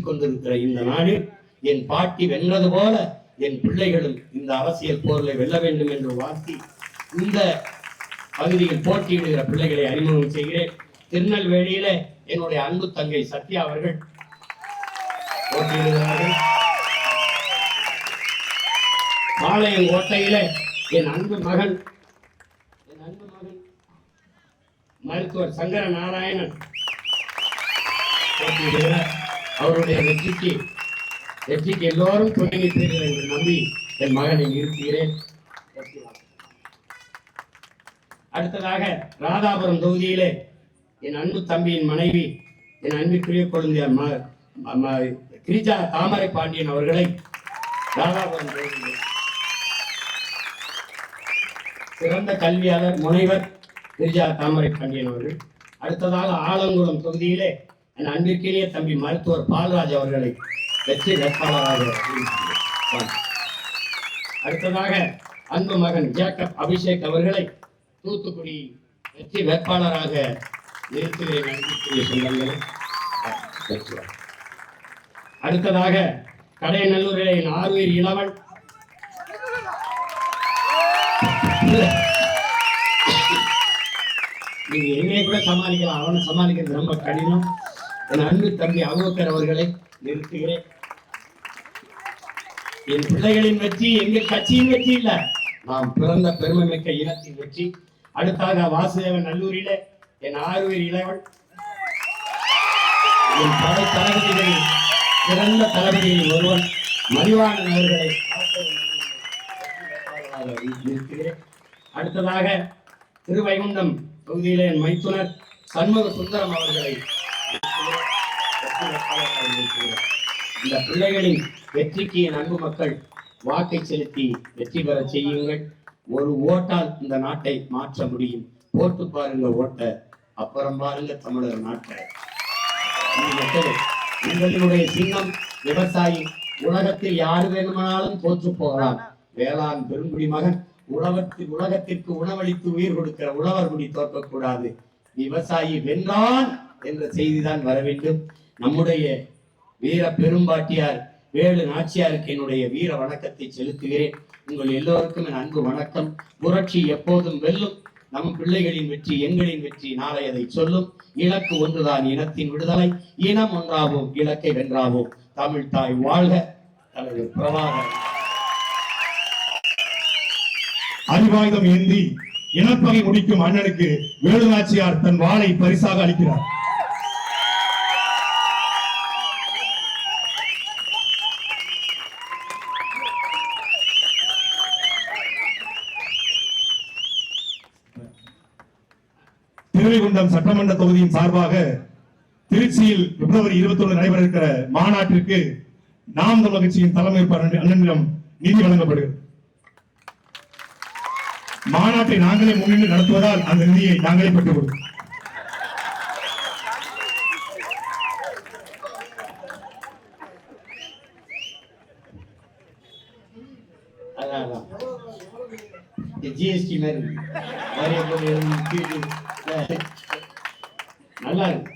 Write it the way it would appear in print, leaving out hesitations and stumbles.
கொண்டிருக்கிற இந்த நாடு என் பாட்டி வென்றது போல என் பிள்ளைகளும் இந்த அரசியல் போரில் வெல்ல வேண்டும் என்று வாழ்த்தி இந்த பகுதியில் போட்டியிடுகிற பிள்ளைகளை அறிமுகம் செய்கிறேன். திருநெல்வேலியில என்னுடைய அன்பு தங்கை சத்யா அவர்கள் போட்டியிடுகிறார்கள். பாளையம் கோட்டையில என் அன்பு மகன் மருத்துவர் சங்கர நாராயணன் போட்டியிடுகிறார். அவருடைய வெற்றிக்கு எல்லோரும் துணை நிற்பீர்கள் என்று நம்பி என் மகனை நிறுத்துகிறேன். அடுத்ததாக ராதாபுரம் தொகுதியிலே என் அன்பு தம்பியின் மனைவி என் அன்பிற்குரிய குழந்தையார் கிரிஜா தாமரை பாண்டியன் அவர்களை ராதாபுரம் தொகுதியிலே சிறந்த கல்வியாளர் முனைவர் கிரிஜா தாமரை பாண்டியன் அவர்கள். அடுத்ததாக ஆலங்குளம் தொகுதியிலே என் அன்பிற்கிலேயே தம்பி மருத்துவர் பால்ராஜ் அவர்களை வெற்றி வேட்பாளராக. அடுத்ததாக அன்பு மகன் ஜேக்கப் அபிஷேக் அவர்களை தூத்துக்குடி வெற்றி வேட்பாளராக நிறுத்துகிறேன். அன்பிற்குரிய சொந்தங்களை அடுத்ததாக கடையநல்லூரிலே ஆர்வீர் இளவன் நீங்க என்னைய கூட சமாளிக்கலாம், அவனை சமாளிக்கிறது ரொம்ப கடினம். என் அன்பு தம்பி அபூபக்கர் அவர்களை நிறுத்துகிறேன். என் பிள்ளைகளின் வெற்றி எங்க கட்சியின் வெற்றி இல்ல, நாம் பிறந்த பெருமை மிக்க இனத்தின் வெற்றி. அடுத்தாக வாசுதேவன் நல்லூரில என் ஆர்வீர் இளவன் என் படை தளபதிகளில் சிறந்த தளபதிகளில் ஒருவன் மதிவாணன் அவர்களை நிறுத்துகிறேன். அடுத்ததாக திருவைகுண்டம் தொகுதியில என் மைத்துனர் சண்முக சுந்தரம் அவர்களை இந்த பிள்ளைகளின் வெற்றிக்கு என் அன்பு மக்கள் வாக்கை செலுத்தி வெற்றி பெற செய்யுங்கள். ஒரு ஓட்டால் இந்த நாட்டை மாற்ற முடியும். போட்டு பாருங்க ஓட்ட, அப்புறம் பாருங்க தமிழர் நாட்டை. உங்களுடைய சின்னம் விவசாயி. உலகத்தில் யாரு வேணுமானாலும் தோற்று போகலாம், வேளாண் பெருங்குடி மகன் உலகத்திற்கு உணவளித்து உயிர் கொடுக்கிற உழவர் குடி தோற்கக்கூடாது. விவசாயி வென்றான் என்ற செய்திதான் வர வேண்டும். நம்முடைய வீர பெரும்பாட்டியார் வேலு நாச்சியாருக்கு என்னுடைய வீர வணக்கத்தை செலுத்துகிறேன். உங்கள் எல்லோருக்கும் என் அன்பு வணக்கம். புரட்சி எப்போதும் வெல்லும். நம் பிள்ளைகளின் வெற்றி எங்களின் வெற்றி. நாளை அதை சொல்லும். இலக்கு ஒன்றுதான், இனத்தின் விடுதலை. இனம் ஒன்றாவோம், இலக்கை வென்றாவோம். தமிழ் தாய் வாழ்க. தலைவர் பிரபாகர் அறிவாயுதம் ஏந்தி இனப்பகை முடிக்கும் அண்ணனுக்கு வேலுநாச்சியார் தன் வாளை பரிசாக அளிக்கிறார். திருவைகுண்டம் சட்டமன்ற தொகுதியின் சார்பாக திருச்சியில் பிப்ரவரி 21 நடைபெற இருக்கிற மாநாட்டிற்கு நாம் தமிழர் கட்சியின் தலைமை அண்ணனிடம் நிதி வழங்கப்படுகிறது. மாநாட்டை நாங்களே முன்னின்று நடத்துவதால் அந்த நிதியை நாங்களே பெற்றுக் கொடுக்கிறோம். ஜிஎஸ்டி நல்லா இருக்கு.